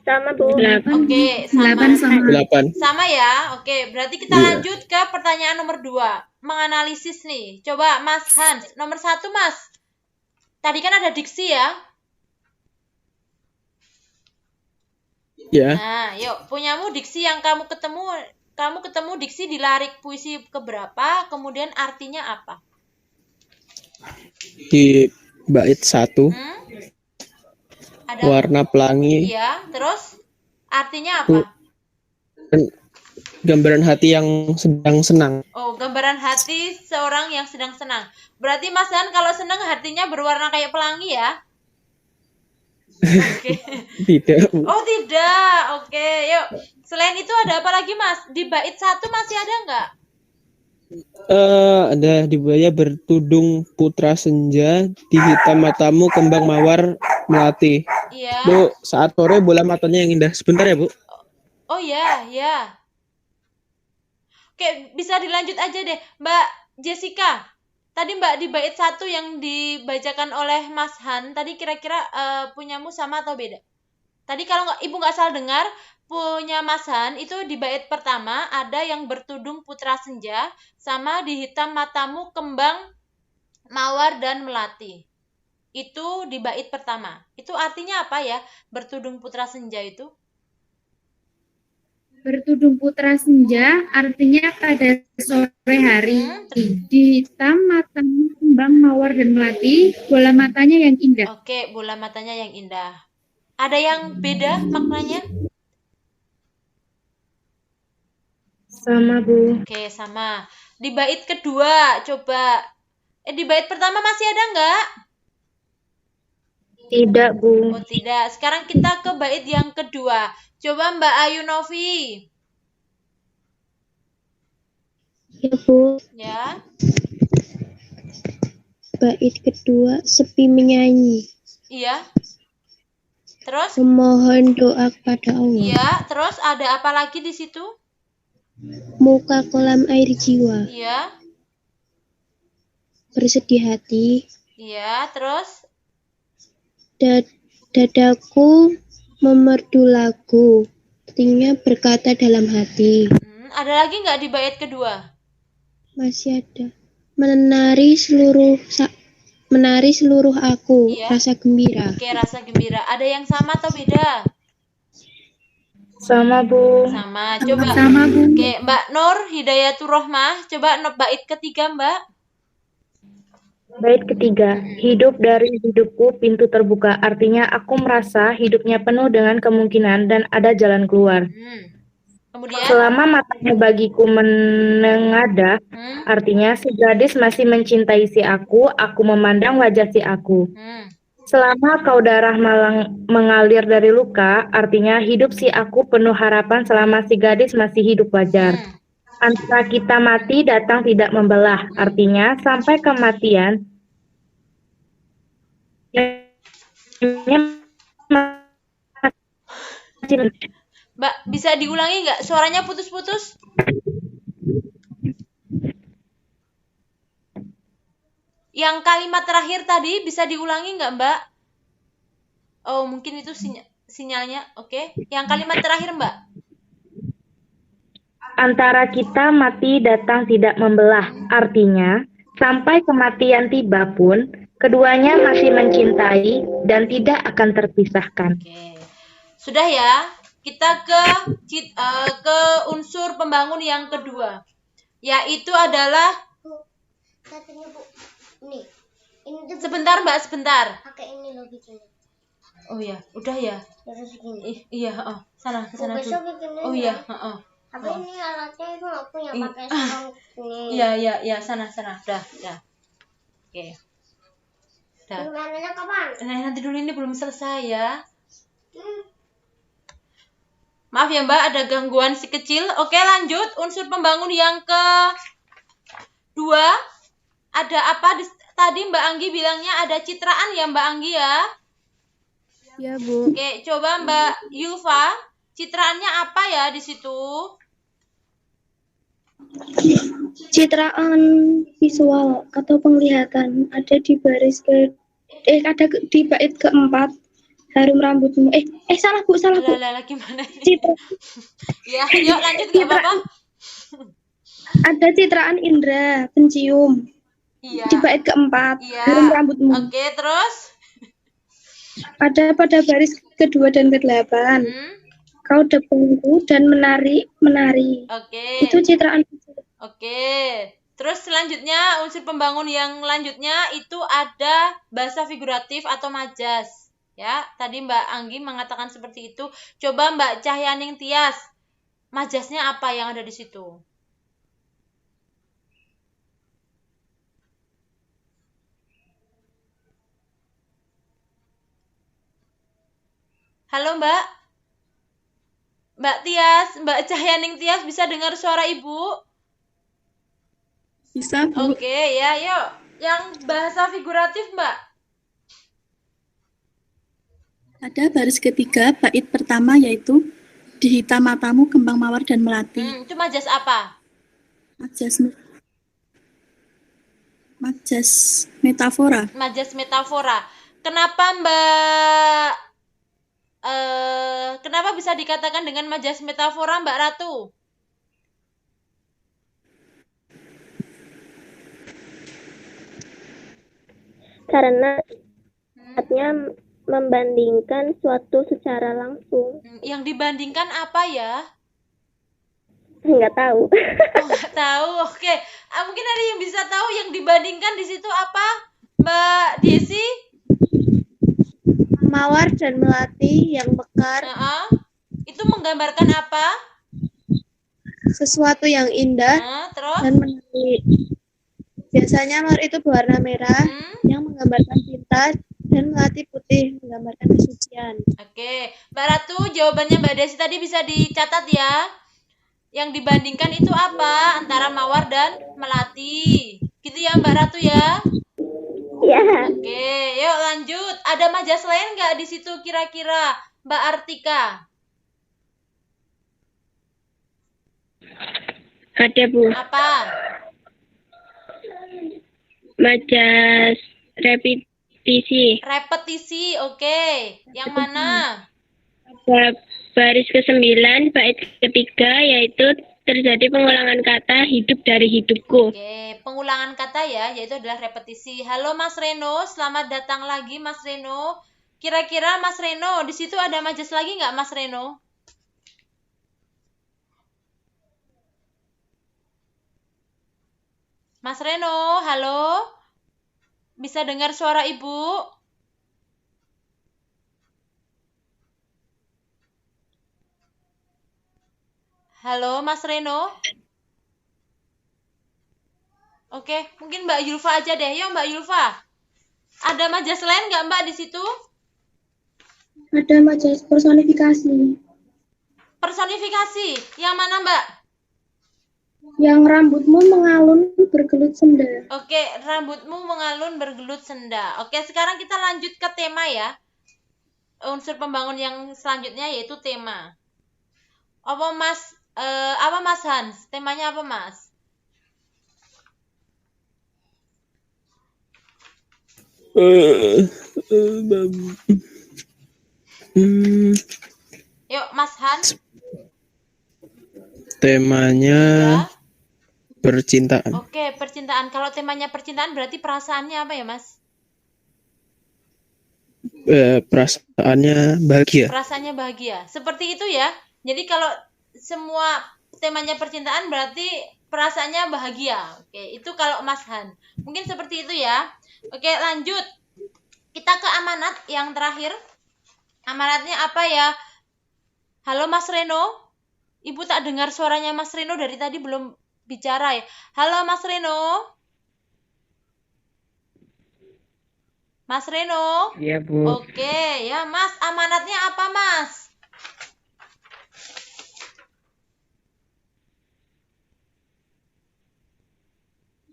Sama, Bu. 8. Oke, sama. 8 sama. 8. Sama ya. Oke, berarti kita lanjut ke pertanyaan nomor 2. Menganalisis nih. Coba Mas Hans, nomor 1 Mas. Tadi kan ada diksi ya. Ya. Nah, yuk, punyamu diksi yang kamu ketemu diksi di larik puisi keberapa, kemudian artinya apa? Di bait 1. Ada Warna pelangi. Iya, terus artinya apa? Gambaran hati yang sedang senang. Oh, gambaran hati seorang yang sedang senang. Berarti Mas Han kalau senang hatinya berwarna kayak pelangi ya? Oke. Tidak. Oh, tidak. Oke, yuk. Selain itu ada apa lagi, Mas? Di bait 1 masih ada nggak? Ada di buaya bertudung putra senja, di hitam matamu kembang mawar melati. Iya. Bu, saat sore bola matanya yang indah. Sebentar ya, Bu. Oh ya, ya. Oke, bisa dilanjut aja deh, Mbak Jessica. Tadi Mbak di bait 1 yang dibacakan oleh Mas Han, tadi kira-kira punyamu sama atau beda? Tadi kalau Ibu nggak salah dengar, punya Mas Han itu di bait pertama ada yang bertudung putra senja, sama di hitam matamu kembang mawar dan melati. Itu di bait pertama. Itu artinya apa ya? Bertudung putra senja itu? Bertudung putra senja artinya pada sore hari. Di hitam matanya kembang mawar dan melati, bola matanya yang indah. Oke, bola matanya yang indah. Ada yang beda maknanya? Sama, Bu. Oke, sama. Di bait kedua, coba. Di bait pertama masih ada nggak? Tidak, Bu. Oh, tidak. Sekarang kita ke bait yang kedua. Coba Mbak Ayu Novi. Ya, Bu. Ya. Bait kedua, sepi menyanyi. Iya. Terus? Memohon doa kepada Allah. Iya. Terus ada apa lagi di situ? Muka kolam air jiwa. Iya. Bersedih hati. Iya. Terus? Dadaku memerdu lagu. Artinya berkata dalam hati. Ada lagi nggak di bait kedua? Masih ada. Menari seluruh aku. Iya. Rasa gembira. Oke, rasa gembira. Ada yang sama atau beda? Sama, Bu. Sama. Coba. Sama, Bu. Oke, Mbak Nur Hidayatur Rohmah. Coba bait ketiga, Mbak. Bait ketiga, hidup dari hidupku pintu terbuka. Artinya aku merasa hidupnya penuh dengan kemungkinan dan ada jalan keluar. Kemudian? Selama matanya bagiku menengadah, artinya si gadis masih mencintai si aku memandang wajah si aku. Selama kau darah mengalir dari luka, artinya hidup si aku penuh harapan selama si gadis masih hidup wajar. Antara kita mati datang tidak membelah, artinya sampai kematian. Mbak, bisa diulangi nggak? Suaranya putus-putus. Yang kalimat terakhir tadi bisa diulangi nggak, Mbak? Oh, mungkin itu sinyalnya. Oke. Yang kalimat terakhir, Mbak. Antara kita mati datang tidak membelah, artinya sampai kematian tiba pun keduanya masih mencintai dan tidak akan terpisahkan. Oke. Sudah ya, kita ke unsur pembangun yang kedua, yaitu adalah Katanya, Bu. Nih. Ini sebentar, Mbak, sebentar. pakai ini loh bikinnya. Oh ya, udah ya. Terus gini. Iya, sana ke sana Besok dulu. bikinnya. Oh iya, Tapi ini alatnya itu nggak punya pakai sarung ini. Iya, sana. Udah. Oke. Udah. Gimana kapan? Nanti dulu, ini belum selesai ya. Maaf ya, Mbak, ada gangguan si kecil. Oke, lanjut. Unsur pembangun yang kedua. Ada apa? Tadi Mbak Anggi bilangnya ada citraan ya, Mbak Anggi ya? Ya, Bu. Oke, coba Mbak Yulfa. Citraannya apa ya di situ? Citraan visual atau penglihatan ada di baris di bait keempat. Harum rambutmu. Salah, Bu. Lah, gimana ini? Ya, yuk lanjut, nggak apa-apa. Ada citraan indera, pencium. Iya. Di bait keempat. Iya. Harum rambutmu. Oke, terus? Ada pada baris kedua dan ke-8. Kau depanku dan menari. Oke. Itu citraan. Oke. Terus selanjutnya, unsur pembangun yang lanjutnya itu ada bahasa figuratif atau majas. Ya, tadi Mbak Anggi mengatakan seperti itu. Coba Mbak Cahyaning Tias, majasnya apa yang ada di situ? Halo Mbak? Mbak Tias, Mbak Cahyaning Tias, bisa dengar suara Ibu? Bisa, Bu. Oke, ya, yuk. Yang bahasa figuratif, Mbak. Ada baris ketiga, bait pertama yaitu dihitam matamu kembang mawar dan melati. Itu majas apa? Majas metafora. Majas metafora. Kenapa kenapa bisa dikatakan dengan majas metafora, Mbak Ratu? Karena artinya membandingkan suatu secara langsung. Yang dibandingkan apa ya? Nggak tahu. Oh, nggak tahu. Oke. Mungkin ada yang bisa tahu yang dibandingkan di situ apa, Mbak Desi? Mawar dan melati yang mekar. Itu menggambarkan apa? Sesuatu yang indah terus? dan menarik. Biasanya mawar itu berwarna merah yang menggambarkan cinta dan melati putih menggambarkan kesucian. Oke, Mbak Ratu, jawabannya Mbak Desi tadi bisa dicatat ya. Yang dibandingkan itu apa antara mawar dan melati? Gitu ya Mbak Ratu ya? Iya. Oke, yuk lanjut. Ada majas lain nggak di situ kira-kira, Mbak Artika? Ada, Bu. Apa? Majas repetisi. Repetisi, oke. Yang mana? Ada baris ke-9, bait ketiga, yaitu terjadi pengulangan kata hidup dari hidupku. Oke, pengulangan kata ya, yaitu adalah repetisi. Halo Mas Reno, selamat datang lagi Mas Reno. Kira-kira Mas Reno, di situ ada majas lagi nggak Mas Reno? Mas Reno, halo? Bisa dengar suara Ibu? Halo, Mas Reno? Oke, mungkin Mbak Yulfa aja deh. Yuk, Mbak Yulfa. Ada majas lain nggak Mbak di situ? Ada majas personifikasi. Personifikasi. Yang mana Mbak? Yang rambutmu mengalun bergelut senda. Oke, rambutmu mengalun bergelut senda. Oke, sekarang kita lanjut ke tema ya. Unsur pembangun yang selanjutnya yaitu tema. Apa Mas Hans? Temanya apa Mas? Yuk Mas Hans. Temanya percintaan. Oke, percintaan. Kalau temanya percintaan berarti perasaannya apa ya Mas? Perasaannya bahagia. Perasaannya bahagia. Seperti itu ya. Jadi kalau semua temanya percintaan berarti perasaannya bahagia. Oke, itu kalau Mas Han. Mungkin seperti itu ya. Oke, lanjut. Kita ke amanat yang terakhir. Amanatnya apa ya? Halo Mas Reno. Ibu tak dengar suaranya Mas Reno dari tadi belum bicara ya. Halo Mas Reno. Mas Reno. Iya, Bu. Oke, ya Mas. Amanatnya apa Mas?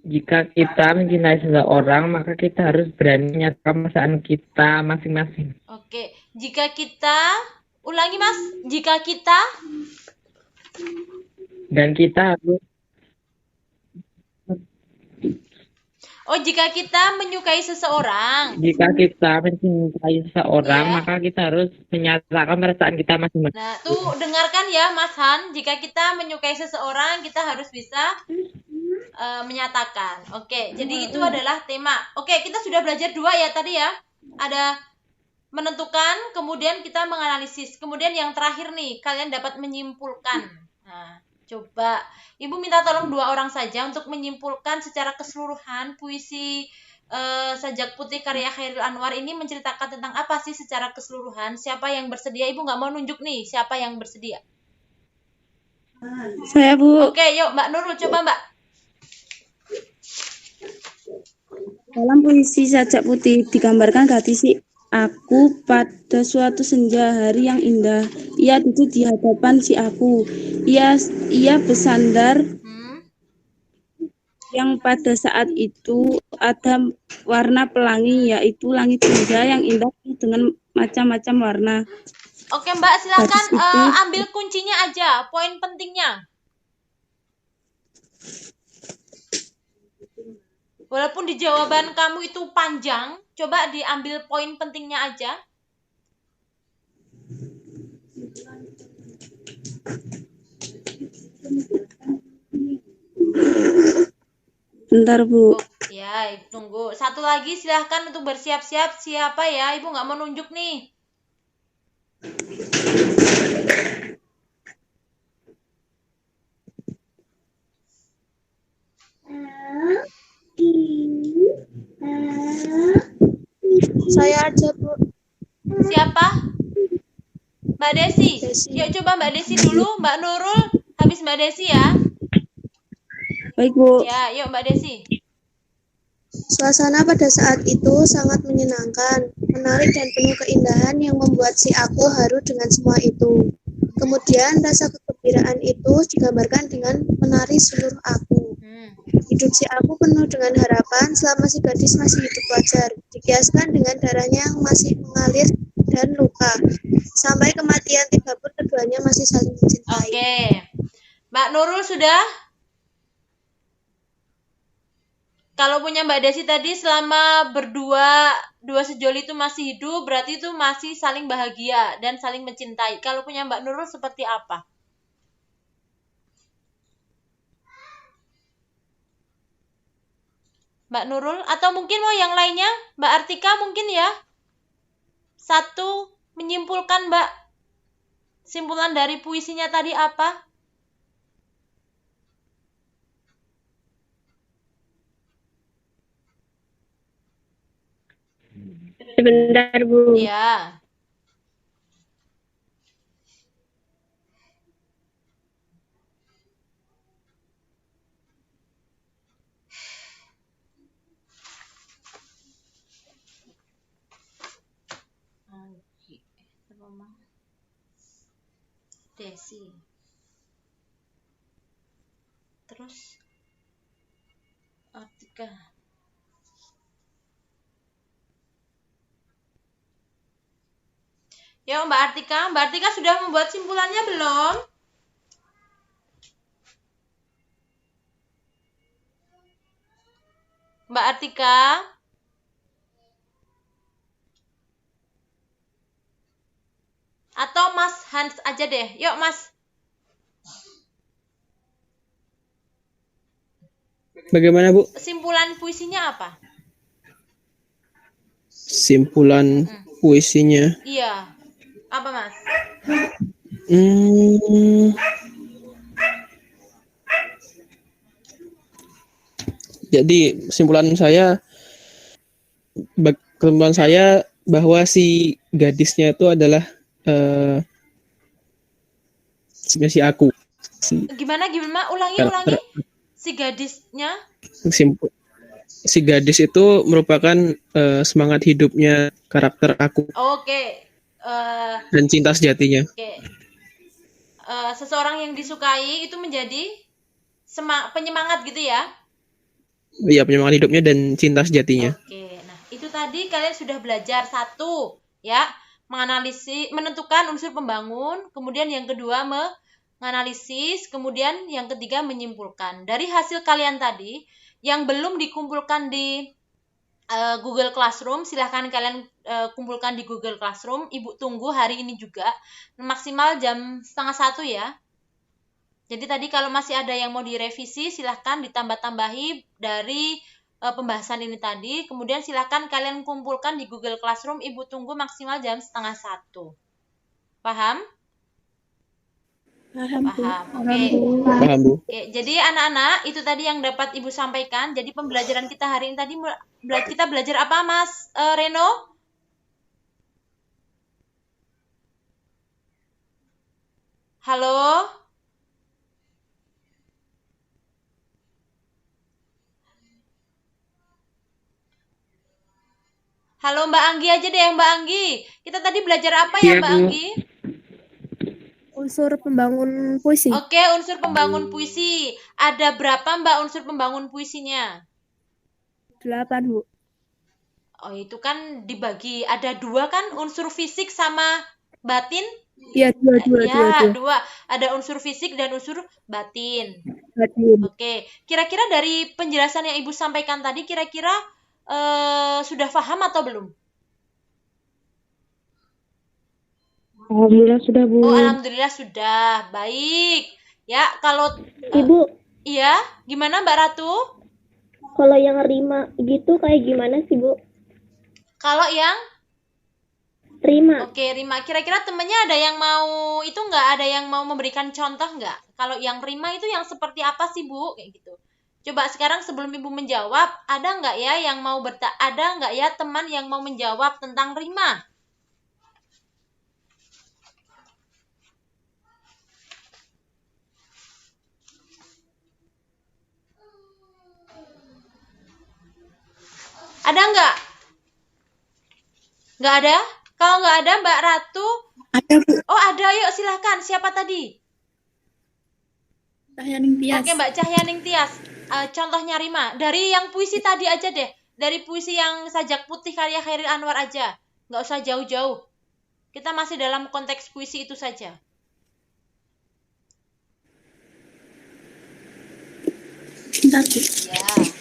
Jika kita mencintai seseorang, maka kita harus berani menyatakan perasaan kita masing-masing. Oke, jika kita, ulangi Mas, jika kita, dan kita harus, jika kita menyukai seseorang. Jika kita mencintai seseorang, maka kita harus menyatakan perasaan kita masing-masing. Nah, tuh dengarkan ya Mas Han, jika kita menyukai seseorang, kita harus bisa menyatakan. Oke, jadi itu adalah tema. Oke, kita sudah belajar 2 ya tadi ya. Ada menentukan, kemudian kita menganalisis. Kemudian yang terakhir nih, kalian dapat menyimpulkan. Nah, coba Ibu minta tolong 2 orang saja untuk menyimpulkan secara keseluruhan puisi Sajak Putih karya Chairil Anwar ini menceritakan tentang apa sih secara keseluruhan. Siapa yang bersedia? Ibu nggak mau nunjuk nih siapa yang bersedia. Saya, Bu. Oke, yuk Mbak Nurul, coba Mbak. Dalam puisi Sajak Putih digambarkan gadis si aku pada suatu senja hari yang indah. Ia duduk di hadapan si aku. Ia bersandar yang pada saat itu ada warna pelangi, yaitu langit senja yang indah dengan macam-macam warna. Oke Mbak, silakan Baris itu ambil kuncinya aja, poin pentingnya. Walaupun di jawaban kamu itu panjang, coba diambil poin pentingnya aja. bentar Bu. Ya, Ibu tunggu. Satu lagi silahkan untuk bersiap-siap. Siapa ya? Ibu nggak mau nunjuk nih. Saya aja, Bu. Siapa? Mbak Desi. Yuk coba Mbak Desi dulu, Mbak Nurul, habis Mbak Desi ya. Baik, Bu. Ya, yuk Mbak Desi. Suasana pada saat itu sangat menyenangkan, menarik dan penuh keindahan yang membuat si aku haru dengan semua itu. Kemudian rasa kegembiraan itu digambarkan dengan menari seluruh aku. Hidup si aku penuh dengan harapan selama si gadis masih hidup wajar, dikiaskan dengan darahnya yang masih mengalir dan luka. Sampai kematian tiga pun keduanya masih saling mencintai. Oke. Mbak Nurul sudah? Kalau punya Mbak Desi tadi selama dua sejoli itu masih hidup, berarti itu masih saling bahagia dan saling mencintai. Kalau punya Mbak Nurul seperti apa? Mbak Nurul, atau mungkin mau yang lainnya? Mbak Artika mungkin ya? Satu, menyimpulkan Mbak. Simpulan dari puisinya tadi apa? Sebentar, Bu. Ya. Desi. Terus Artika. Ya Mbak Artika sudah membuat simpulannya belum? Mbak Artika? Atau Mas Hans aja deh. Yuk Mas. Bagaimana Bu? Simpulan puisinya apa? Simpulan puisinya. Iya. Apa Mas? Jadi kesimpulan saya bahwa si gadisnya itu adalah si aku. Gimana? Ulangi. Si gadisnya? Si gadis itu merupakan semangat hidupnya karakter aku. Oke. Dan cinta sejatinya. Oke. Seseorang yang disukai itu menjadi penyemangat gitu ya? Iya, penyemangat hidupnya dan cinta sejatinya. Oke. Nah, itu tadi kalian sudah belajar satu, ya, menentukan unsur pembangun, kemudian yang kedua menganalisis, kemudian yang ketiga menyimpulkan. Dari hasil kalian tadi, yang belum dikumpulkan di Google Classroom, silahkan kalian kumpulkan di Google Classroom. Ibu tunggu hari ini juga, maksimal jam 12:30 ya. Jadi tadi kalau masih ada yang mau direvisi, silahkan ditambah-tambahi dari pembahasan ini tadi. Kemudian silahkan kalian kumpulkan di Google Classroom. Ibu tunggu maksimal jam 12:30. Paham? Paham, Bu. Oke. Paham, Bu. Oke, jadi anak-anak, itu tadi yang dapat Ibu sampaikan. Jadi pembelajaran kita hari ini tadi kita belajar apa, Mas Reno? Halo? Halo Mbak Anggi aja deh, Mbak Anggi. Kita tadi belajar apa ya, Mbak Anggi? Unsur pembangun puisi. Oke, unsur pembangun puisi. Ada berapa Mbak unsur pembangun puisinya? 8, Bu. Oh, itu kan dibagi ada 2 kan, unsur fisik sama batin. Iya, Ya, 2. Ada unsur fisik dan unsur batin. Batin. Oke, kira-kira dari penjelasan yang Ibu sampaikan tadi, kira-kira sudah paham atau belum? Alhamdulillah sudah, Bu. Oh, alhamdulillah sudah. Baik. Ya, kalau Ibu, iya, gimana Mbak Ratu? kalau yang rima gitu kayak gimana sih, Bu? Kalau yang Rima. Oke, Rima. Kira-kira temennya ada yang mau itu nggak? Ada yang mau memberikan contoh nggak? Kalau yang Rima itu yang seperti apa sih, Bu? Kayak gitu. Coba sekarang sebelum Ibu menjawab, ada nggak ya yang mau ada nggak ya teman yang mau menjawab tentang Rima? Ada nggak? Nggak ada? Kalau nggak ada, Mbak Ratu? Ada, Bu. Oh, ada. Yuk, silahkan. Siapa tadi? Cahyaning Tias. Oke, Mbak Cahyaning Tias. Contohnya Rima. Dari yang puisi tadi aja deh. Dari puisi yang Sajak Putih karya Khairil Anwar aja. Nggak usah jauh-jauh. Kita masih dalam konteks puisi itu saja. Bentar, Bu. Ya.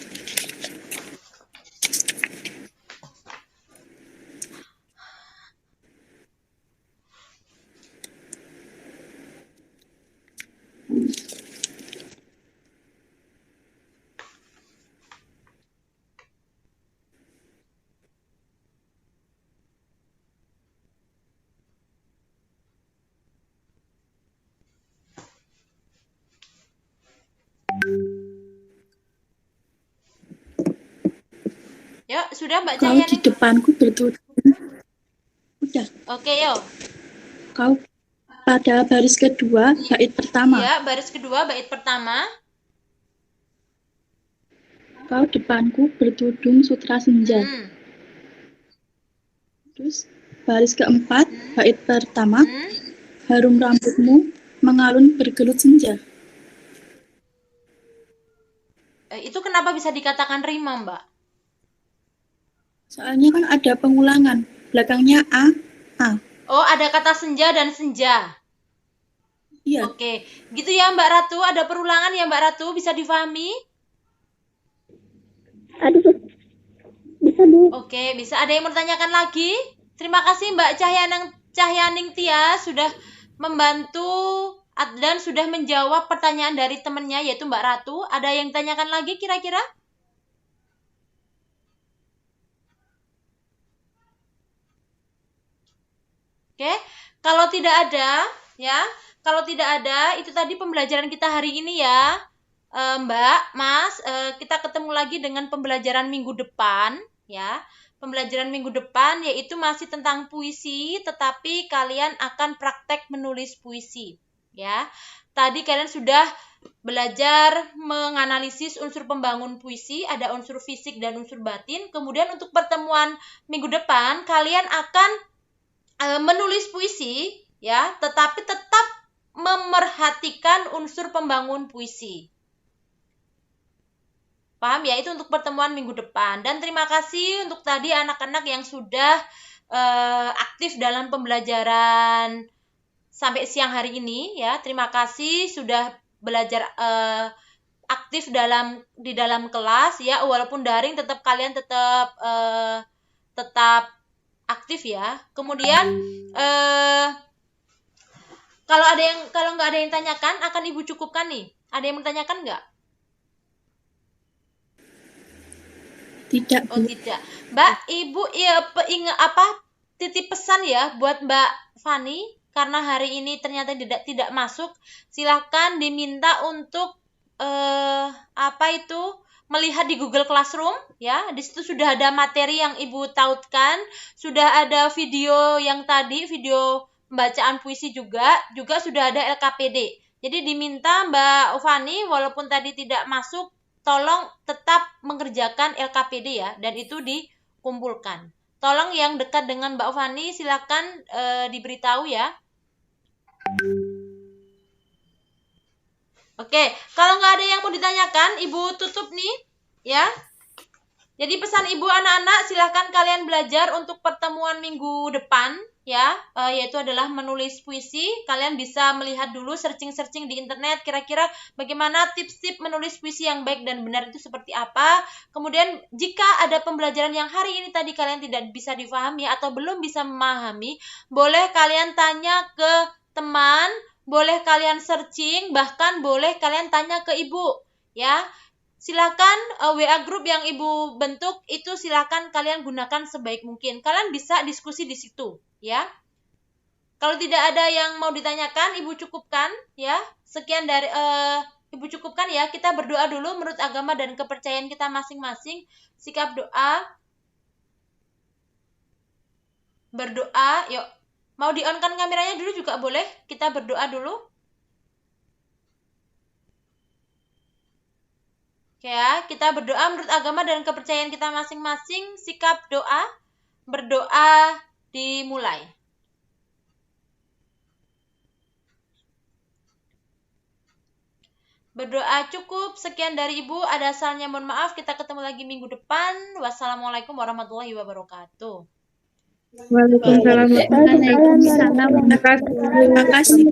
Yuk, sudah Mbak Kau di Cahyaning? depanku bertutur. Udah. Oke, yuk. Kau pada baris kedua, bait pertama. Ya, baris kedua, bait pertama. Kau depanku bertudung sutra senja. Terus baris keempat, bait pertama. Harum rambutmu mengalun bergelut senja. Itu kenapa bisa dikatakan rima, Mbak? Soalnya kan ada pengulangan. Belakangnya A. Oh, ada kata senja dan senja. Iya. Oke, gitu ya Mbak Ratu. Ada perulangan ya Mbak Ratu, bisa difahami? Aduh, bisa, Bu. Oke, bisa. Ada yang mau ditanyakan lagi? Terima kasih Mbak Cahyaning Tia sudah membantu dan sudah menjawab pertanyaan dari temannya yaitu Mbak Ratu. Ada yang ditanyakan lagi kira-kira? Oke, kalau tidak ada, ya, kalau tidak ada, itu tadi pembelajaran kita hari ini ya, Mbak, Mas, kita ketemu lagi dengan pembelajaran minggu depan, ya. Pembelajaran minggu depan yaitu masih tentang puisi, tetapi kalian akan praktek menulis puisi, ya. Tadi kalian sudah belajar menganalisis unsur pembangun puisi, ada unsur fisik dan unsur batin. Kemudian untuk pertemuan minggu depan, kalian akan menulis puisi, ya, tetapi tetap memerhatikan unsur pembangun puisi. Paham ya? Itu untuk pertemuan minggu depan. Dan terima kasih untuk tadi anak-anak yang sudah aktif dalam pembelajaran sampai siang hari ini, ya. Terima kasih sudah belajar aktif di dalam kelas, ya. Walaupun daring, kalian tetap aktif ya. Kemudian kalau nggak ada yang tanyakan, akan Ibu cukupkan nih. Ada yang bertanyakan nggak? Tidak. Oh tidak. Mbak, Ibu ingat titip pesan ya buat Mbak Fani karena hari ini ternyata tidak masuk. Silahkan diminta untuk melihat di Google Classroom, ya. Di situ sudah ada materi yang Ibu tautkan, sudah ada video yang tadi, video pembacaan puisi juga sudah ada LKPD. Jadi diminta Mbak Fani walaupun tadi tidak masuk, tolong tetap mengerjakan LKPD ya, dan itu dikumpulkan. Tolong yang dekat dengan Mbak Fani silakan diberitahu ya. Oke, kalau nggak ada yang mau ditanyakan, Ibu tutup nih, ya. Jadi pesan ibu anak-anak, silahkan kalian belajar untuk pertemuan minggu depan ya, yaitu adalah menulis puisi. Kalian bisa melihat dulu, searching-searching di internet kira-kira bagaimana tips-tips menulis puisi yang baik dan benar itu seperti apa. Kemudian jika ada pembelajaran yang hari ini tadi kalian tidak bisa difahami atau belum bisa memahami, boleh kalian tanya ke teman, boleh kalian searching, bahkan boleh kalian tanya ke ibu ya. Silakan WA grup yang ibu bentuk itu silakan kalian gunakan sebaik mungkin. Kalian bisa diskusi di situ, ya. Kalau tidak ada yang mau ditanyakan, ibu cukupkan, ya. Sekian dari ibu cukupkan ya. Kita berdoa dulu menurut agama dan kepercayaan kita masing-masing. Sikap doa. Berdoa, yuk. Mau di-on-kan kameranya dulu juga boleh. Kita berdoa dulu. Ya, kita berdoa menurut agama dan kepercayaan kita masing-masing. Sikap doa, berdoa dimulai. Berdoa cukup. Sekian dari ibu. Ada asalnya mohon maaf. Kita ketemu lagi minggu depan. Wassalamualaikum warahmatullahi wabarakatuh. Waalaikumsalam. Waalaikumsalam. Terima kasih.